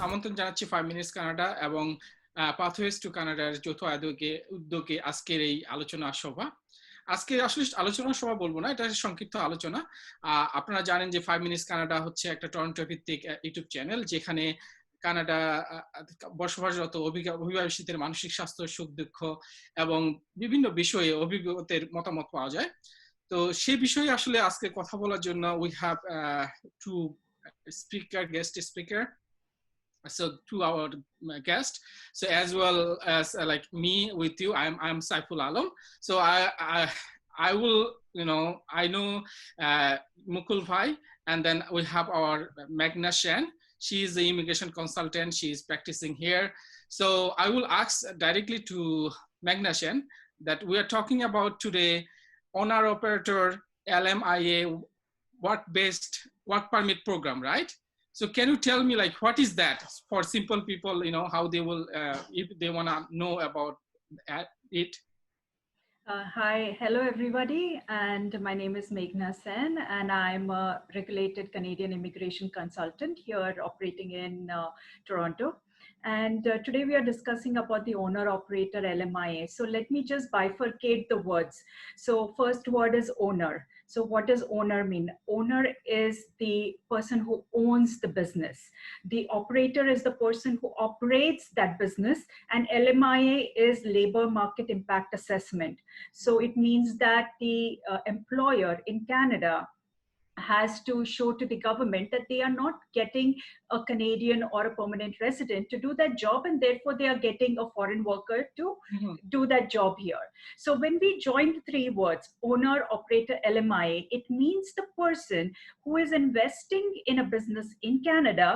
আমন্ত্রণ জানাচ্ছি 5 minutes Canada এবং পাথওয়েজ টু কানাডার যৌথ উদ্যোগে আজকের এই আলোচনা সভা। আজকে আসলে আলোচনা সভা বলবো না, এটা সংক্ষিপ্ত আলোচনা। আপনারা জানেন যে 5 মিনিটস কানাডা হচ্ছে একটা টরন্টো ভিত্তিক ইউটিউব চ্যানেল, যেখানে কানাডা বসবাসরত অভিবাসীদের মানসিক স্বাস্থ্য, সুখ দুঃখ এবং বিভিন্ন বিষয়ে অভিজ্ঞতার মতামত পাওয়া যায়। তো সেই বিষয়ে আসলে আজকে কথা বলার জন্য we have to guest speaker. So to our guest, so as well as like me with you, I'm Saiful Alam. So I will, I know Mukul Bhai, and then we have our Meghna Shen. She is the immigration consultant. She is practicing here. So I will ask directly to Meghna Shen that we are talking about today owner operator LMIA work-based work permit program, right? So can you tell me, like, what is that for simple people, how they will, if they want to know about it? Hi, hello everybody, and my name is Meghna Sen, and I'm a regulated Canadian immigration consultant here operating in Toronto. And today we are discussing about the owner-operator LMIA. So let me just bifurcate the words. So first word is owner. So what does owner mean? Owner is the person who owns the business. The operator is the person who operates that business, and LMIA is labor market impact assessment. So it means that the employer in Canada has to show to the government that they are not getting a Canadian or a permanent resident to do that job, and therefore they are getting a foreign worker to do that job here. So when we join the three words, owner, operator, LMIA, it means the person who is investing in a business in Canada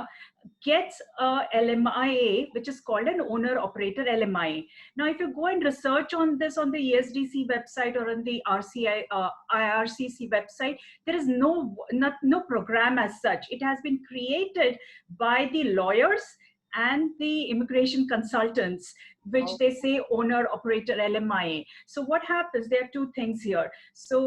gets a LMIA, which is called an owner operator LMIA. Now, if you go and research on this on the ESDC website or on the IRCC website, there is no program as such. It has been created by the lawyers and the immigration consultants, which they say owner operator LMIA. So what happens? There are two things here. So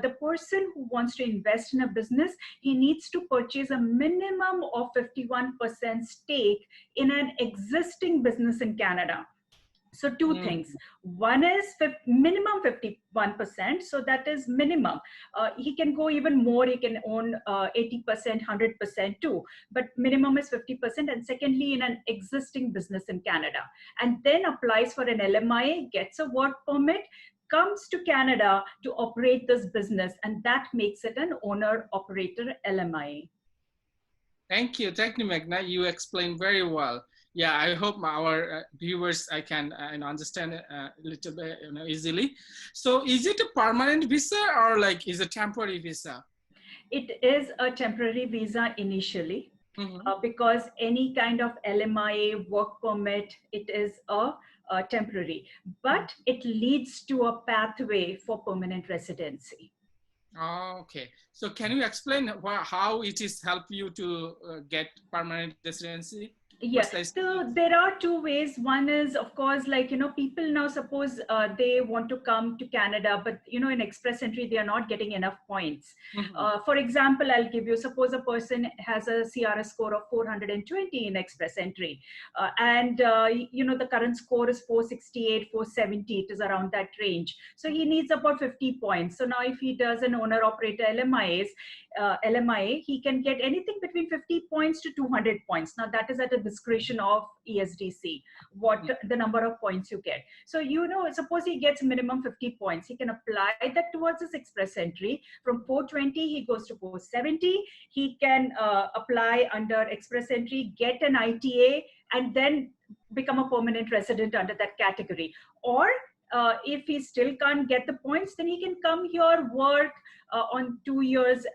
the person who wants to invest in a business, he needs to purchase a minimum of 51% stake in an existing business in Canada. So two things. One is minimum 51%. So that is minimum. He can go even more. He can own 80%, 100% too. But minimum is 50%. And secondly, in an existing business in Canada. And then applies for an LMIA, gets a work permit, comes to Canada to operate this business. And that makes it an owner-operator LMIA. Thank you, Meghna. You explained very well. Yeah, I hope our viewers can understand it a little bit easily. So is it a permanent visa or like is a temporary visa? It is a temporary visa initially, because any kind of LMIA work permit, it is a temporary, but it leads to a pathway for permanent residency. Okay, so can you explain how it is help you to get permanent residency? Yes, so there are two ways. One is, of course, like, people now suppose they want to come to Canada, but, in express entry, they are not getting enough points. For example, I'll give you, suppose a person has a CRS score of 420 in express entry. And, the current score is 468, 470, it is around that range. So he needs about 50 points. So now if he does an owner operator LMIA, he can get anything between 50 points to 200 points. Now that is at a discretion of ESDC, what the number of points you get. So, suppose he gets minimum 50 points, he can apply that towards his express entry. From 420, he goes to 470. He can apply under express entry, get an ITA, and then become a permanent resident under that category. Or if he still can't get the points, then he can come here, work on 2 years,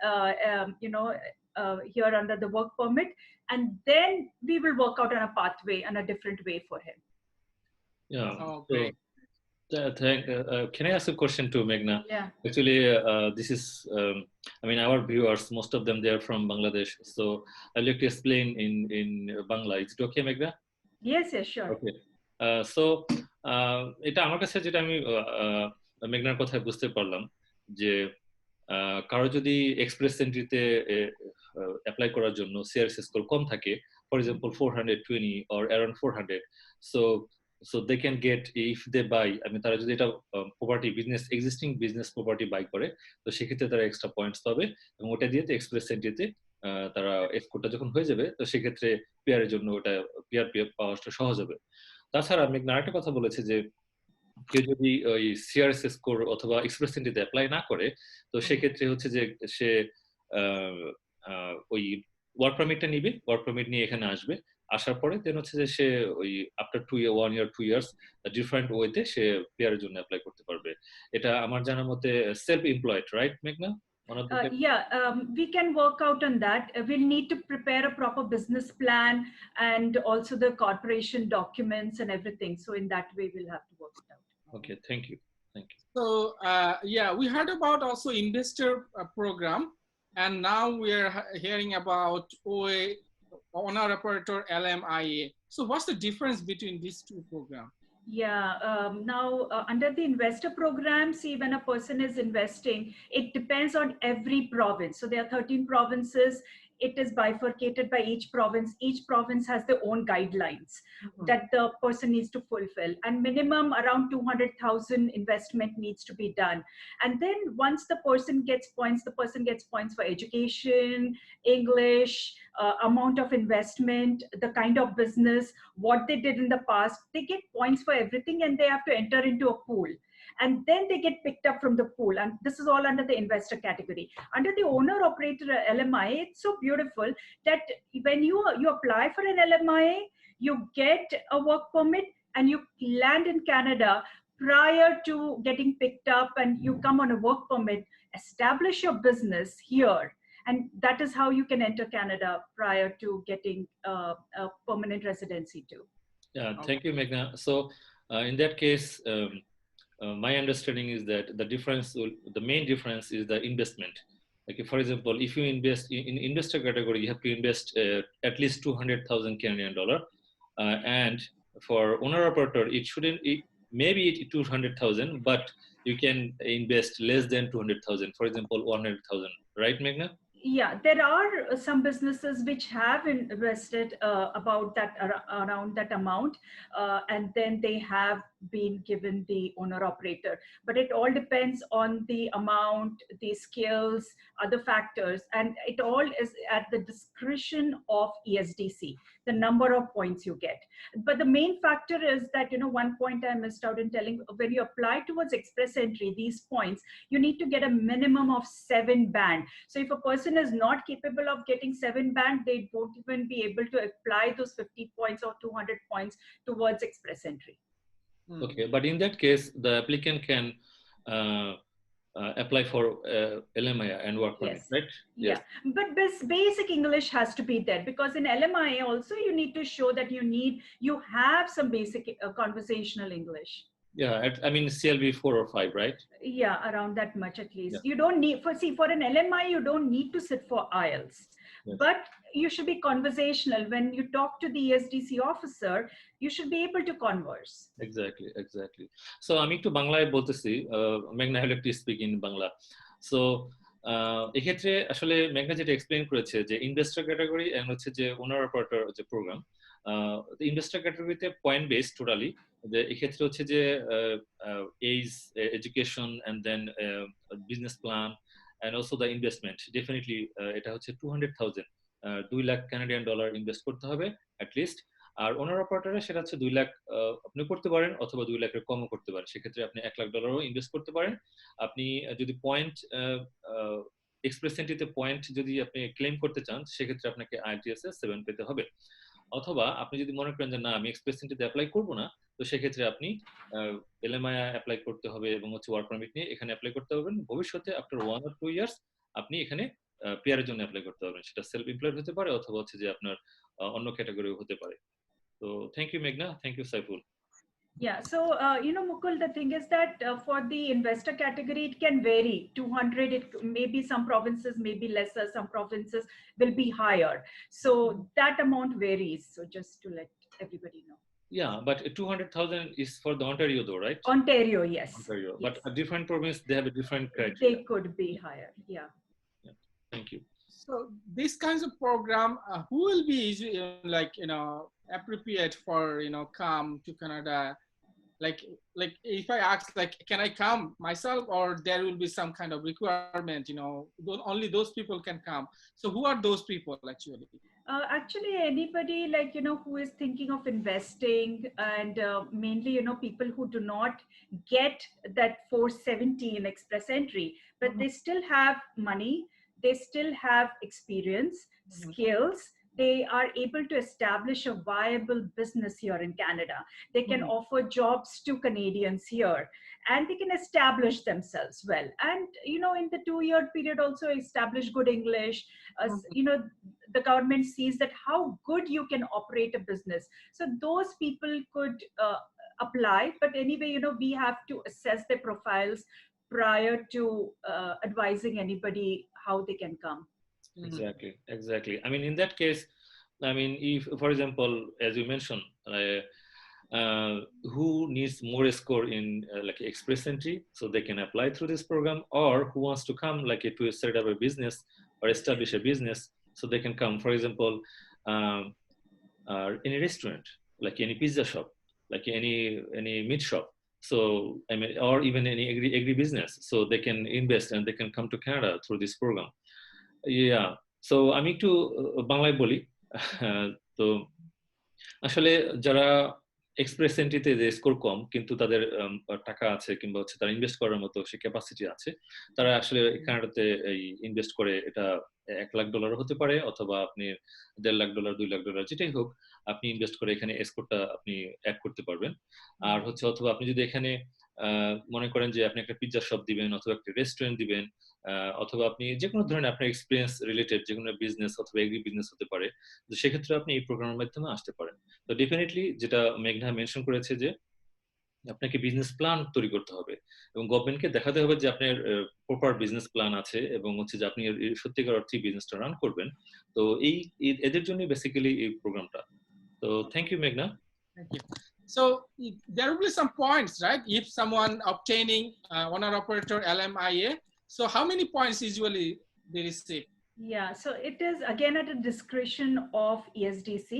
here under the work permit, and then we will work out on a pathway and a different way for him. Yeah. Okay. So, can I ask a question to Meghna? Yeah. Actually, this is, our viewers, most of them, they are from Bangladesh. So I'd like to explain in Bangla. Is it okay, Meghna? Yes, sure. Okay. So, এটা আমার কাছে যেটা আমি মেঘনার কথায় বুঝতে পারলাম যে কারো যদি এক্সপ্রেস এন্ট্রিতে অ্যাপ্লাই করার জন্য CRS স্কোর কম থাকে, for example 420 or around 400, so they can get, if they buy, তারা যদি এটা property existing business property buy করে, তো সেক্ষেত্রে তারা এক্সট্রা পয়েন্টস পাবে এবং ওটা দিয়ে এক্সপ্রেস এন্ট্রিতে তারা স্কোরটা যখন হয়ে যাবে, তো সেক্ষেত্রে পিআর এর জন্য ওটা পিআর পাওয়াটা সহজ হবে। তাছাড়া আমি আরেকটা কথা বলেছি যে কেউ যদি ওই সিআরএস স্কোর অথবা এক্সপ্রেস এন্ট্রিতে অ্যাপ্লাই না করে, তো সেক্ষেত্রে হচ্ছে যে সে ওই ওয়ার্ক পারমিটটা নিবে, ওয়ার্ক পারমিট নিয়ে এখানে আসবে, আসার পরে দেন হচ্ছে যে সে ওই আফটার 1 year 2 years ডিফারেন্ট ওয়েতে সে পিআর এর জন্য অ্যাপ্লাই করতে পারবে। এটা আমার জানার মতে সেলফ এমপ্লয়েড, রাইট মেঘনা? We can work out on that. We'll need to prepare a proper business plan and also the corporation documents and everything. So in that way, we'll have to work it out. Okay, thank you. So yeah, we heard about also investor program, and now we are hearing about OA, owner operator, LMIA. So what's the difference between these two programs? Yeah, now under the investor program, see, when a person is investing, it depends on every province. So there are 13 provinces. It is bifurcated by each province. Each province has their own guidelines that the person needs to fulfill. And minimum around 200,000 investment needs to be done. And then once the person gets points for education, English, amount of investment, the kind of business, what they did in the past. They get points for everything, and they have to enter into a pool. And then they get picked up from the pool. And this is all under the investor category. Under the owner operator LMIA, it's so beautiful that when you apply for an LMIA, you get a work permit and you land in Canada prior to getting picked up, and you come on a work permit, establish your business here. And that is how you can enter Canada prior to getting a permanent residency too. Yeah, thank you, Meghna. So in that case, my understanding is that the main difference is the investment. Like for example, if you invest in investor category, you have to invest at least 200,000 Canadian dollar, and for owner operator, maybe 200,000, but you can invest less than 200,000. For example, 100,000, right, Meghna? Yeah, there are some businesses which have invested about that, around that amount, and then they have been given the owner operator. But it all depends on the amount, the skills, other factors, and it all is at the discretion of ESDC, the number of points you get. But the main factor is that, one point I missed out in telling, when you apply towards express entry, these points, you need to get a minimum of 7 band. So if a person is not capable of getting 7 band, they won't even be able to apply those 50 points or 200 points towards express entry. Okay, but in that case, the applicant can apply for LMIA and work permit, Yes. right? Yeah, yes. But this basic English has to be there, because in LMIA also you need to show that you have some basic conversational English. Yeah, CLB 4 or 5, right? Yeah, around that much at least. Yeah. You don't need, for an LMI, you don't need to sit for IELTS. Yes. But you should be conversational. When you talk to the ESDC officer, you should be able to converse. Exactly. So আমি একটু বাংলায় বলতেছি, মেঘনা have to speak in Bangla. So এক্ষেত্রে আসলে মেঘনা যেটা explain করেছে যে ইনভেস্টর ক্যাটাগরি এন্ড হচ্ছে যে ওনার অপারেটর যে প্রোগ্রাম, ইনভেস্টর ক্যাটাগরিতে পয়েন্ট বেস টোটালি, যে এক্ষেত্রে হচ্ছে যে age, education and then business plan and also the investment, definitely এটা হচ্ছে 200,000, 2 লাখ কানাডিয়ান ডলার ইনভেস্ট করতে হবে at least। আর ওনার অপারেটরে সেটা হচ্ছে 2 লাখ আপনি করতে পারেন, অথবা 2 লাখের কমও করতে পারেন। সেক্ষেত্রে আপনি 1 লাখ ডলারও ইনভেস্ট করতে পারেন। আপনি যদি পয়েন্ট এক্সপ্রেস এন্ট্রিতে পয়েন্ট যদি আপনি ক্লেম করতে চান, সেক্ষেত্রে আপনাকে IELTS 7 পেতে হবে। অথবা আপনি যদি মনে করেন যে না, আমি এক্সপ্রেস এন্ট্রিতে অ্যাপ্লাই করব না, তো সেক্ষেত্রে আপনি LMIA অ্যাপ্লাই করতে হবে এবং হচ্ছে ওয়ার্ক পারমিট নিয়ে এখানে অ্যাপ্লাই করতে পারবেন। ভবিষ্যতে আফটার 1 or 2 years আপনি এখানে পিআর এর জন্য অ্যাপ্লাই করতে পারবেন। সেটা সেলফ এমপ্লয়েড হতে পারে, অথবা হচ্ছে যে আপনার অন্য ক্যাটাগরিও হতে পারে। তো থ্যাংক ইউ মেঘনা, thank you Saiful. Yeah, so Mukul, the thing is that for the investor category, it can vary. 200, it maybe some provinces may be lesser, some provinces will be higher. So that amount varies. So just to let everybody know. Yeah, but 200,000 is for the Ontario though, right? Ontario, yes. Ontario, yes. but a different province, they have a different criteria. They could be higher, yeah. Thank you. So these kinds of program, who will be like, appropriate for, come to Canada? Like if I ask, like, can I come myself, or there will be some kind of requirement, only those people can come. So who are those people actually? Actually, anybody like, who is thinking of investing, and mainly, people who do not get that 470 in express entry, but they still have money, they still have experience, skills, they are able to establish a viable business here in Canada. They can offer jobs to Canadians here, and they can establish themselves well. And, in the 2-year period also establish good English. The government sees that how good you can operate a business. So those people could apply. But anyway, we have to assess their profiles prior to advising anybody how they can come. Exactly. I mean, in that case, I mean, if, for example, as you mentioned, who needs more score in like express entry, so they can apply through this program, or who wants to come like to set up a business or establish a business, so they can come. For example, any restaurant, like any pizza shop, like any meat shop. So I mean, or even any agri business, so they can invest and they can come to Canada through this program. Yeah. So আমি একটু বাংলায় বলি। তো আসলে যারা express এন্ট্রিতে যে score কম কিন্তু তাদের টাকা আছে কিংবা হচ্ছে তারা ইনভেস্ট করার মতো সে ক্যাপাসিটি আছে, তারা আসলে কানাডাতে এই ইনভেস্ট করে, এটা $1 লাখ হতে পারে, অথবা আপনি $1.5 লাখ $2 লাখ যেটাই হোক, আপনি ইনভেস্ট করে এখানে স্কোরটা আপনি অ্যাড করতে পারবেন। আর হচ্ছে অথবা আপনি যদি এখানে মনে করেন যে আপনি একটা পিৎজা শপ দিবেন অথবা একটা রেস্টুরেন্ট দিবেন, অথবা আপনি যে কোনো ধরনের আপনার এক্সপিরিয়েন্স রিলেটেড যে কোনো বিজনেস অথবা এগ্রি বিজনেস হতে পারে, তো সেক্ষেত্রে আপনি এই প্রোগ্রামের মাধ্যমে আসতে পারেন। তো ডেফিনেটলি যেটা মেঘনা মেনশন করেছে যে আপনাকে বিজনেস প্ল্যান তৈরি করতে হবে এবং গভর্নমেন্টকে দেখাতে হবে যে আপনার প্রপার বিজনেস প্ল্যান আছে এবং হচ্ছে যে আপনি সত্যিকার অর্থে বিজনেসটা রান করবেন। তো এই এদের জন্য বেসিক্যালি এই প্রোগ্রামটা। তো থ্যাংক ইউ মেঘনা। Thank you. So there will be some points, right? If someone obtaining owner operator LMIA, so how many points usually they receive? Yeah, so it is again at the discretion of ESDC,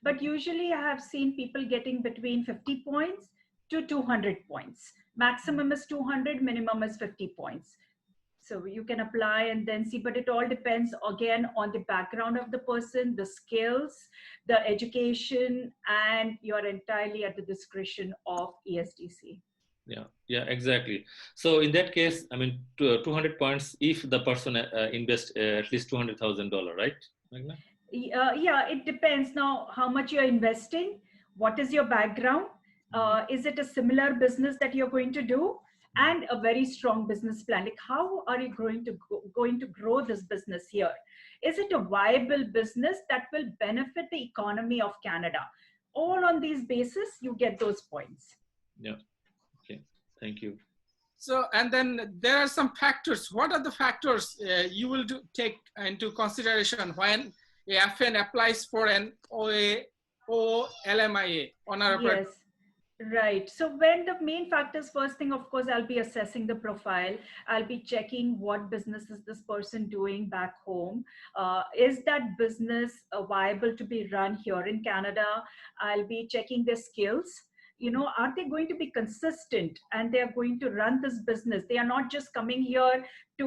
but usually I have seen people getting between 50 points to 200 points. Maximum is 200, minimum is 50 points. So you can apply and then see, but it all depends again on the background of the person, the skills, the education, and you're entirely at the discretion of ESDC. Yeah, exactly. So in that case, I mean, 200 points if the person invests at least $200,000, right, Meghna? Yeah, it depends now how much you're investing, what is your background, is it a similar business that you're going to do, and a very strong business plan. Like, how are you going to grow this business here? Is it a viable business that will benefit the economy of Canada? All on these basis, you get those points. Yeah. Okay. Thank you. So, and then there are some factors. What are the factors you will take into consideration when a FN applies for an LMIA, owner operator? Yes. Right. So when the main factors, first thing, of course, I'll be assessing the profile. I'll be checking what business is this person doing back home. Is that business viable to be run here in Canada? I'll be checking their skills. Are they going to be consistent and they are going to run this business? They are not just coming here to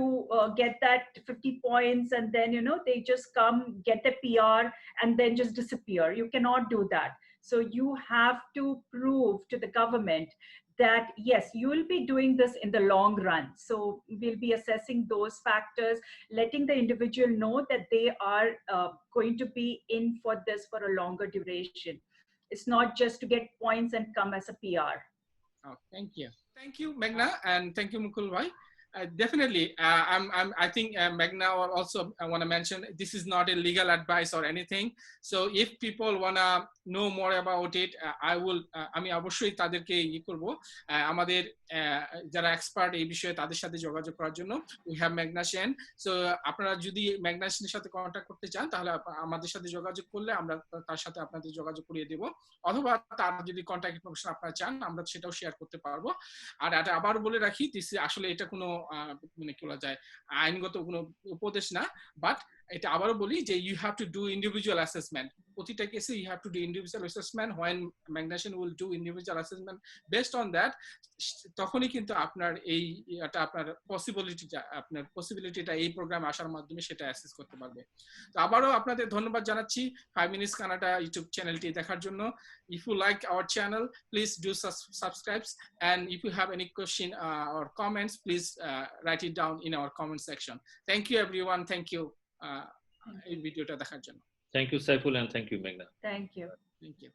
get that 50 points and then, they just come, get a PR and then just disappear. You cannot do that. So you have to prove to the government that, yes, you will be doing this in the long run. So we'll be assessing those factors, letting the individual know that they are going to be in for this for a longer duration. It's not just to get points and come as a PR. Oh, thank you. Thank you, Meghna, and thank you, Mukul Bhai. Definitely. I think Meghna also want to mention this is not a legal advice or anything. So if people want to know more about it, I will. আমি অবশ্যই তাদেরকে করব আমাদের যারা expert এই বিষয়ে তাদের সাথে যোগাযোগ করার জন্য we have Meghna Sen. So আপনারা যদি Meghna Sen's সাথে কন্টাক্ট করতে চান তাহলে আমাদের সাথে যোগাযোগ করলে আমরা তার সাথে আপনাদের যোগাযোগ করিয়ে দেব, অথবা তার যদি কন্টাক্ট ইনফরমেশন আপনারা চান আমরা সেটাও শেয়ার করতে পারবো। আর এটা আবার বলে রাখি, আসলে এটা কোনো মানে কি বলা যায় আইনগত কোনো উপদেশ না, বাট এটা আবারও বলি যে you have to do individual assessment. প্রতিটা কেসে you have to do individual assessment. When Meghna Sen will do individual assessment based on that, তখনই কিন্তু আপনার এটা আপনার পসিবিলিটিটা এই প্রোগ্রামে আসার মাধ্যমে সেটা অ্যাসেস করতে পারবে। তো আবারও আপনাদের ধন্যবাদ জানাচ্ছি 5 Minutes Canada ইউটিউব চ্যানেলটি দেখার জন্য। If you like our channel, please do subscribe, and if you have any question or comments, please write it down in our comment section. Thank you everyone. Thank you এই ভিডিওটা দেখার জন্য। Thank you Saiful and thank you Meghna. Thank you. Thank you.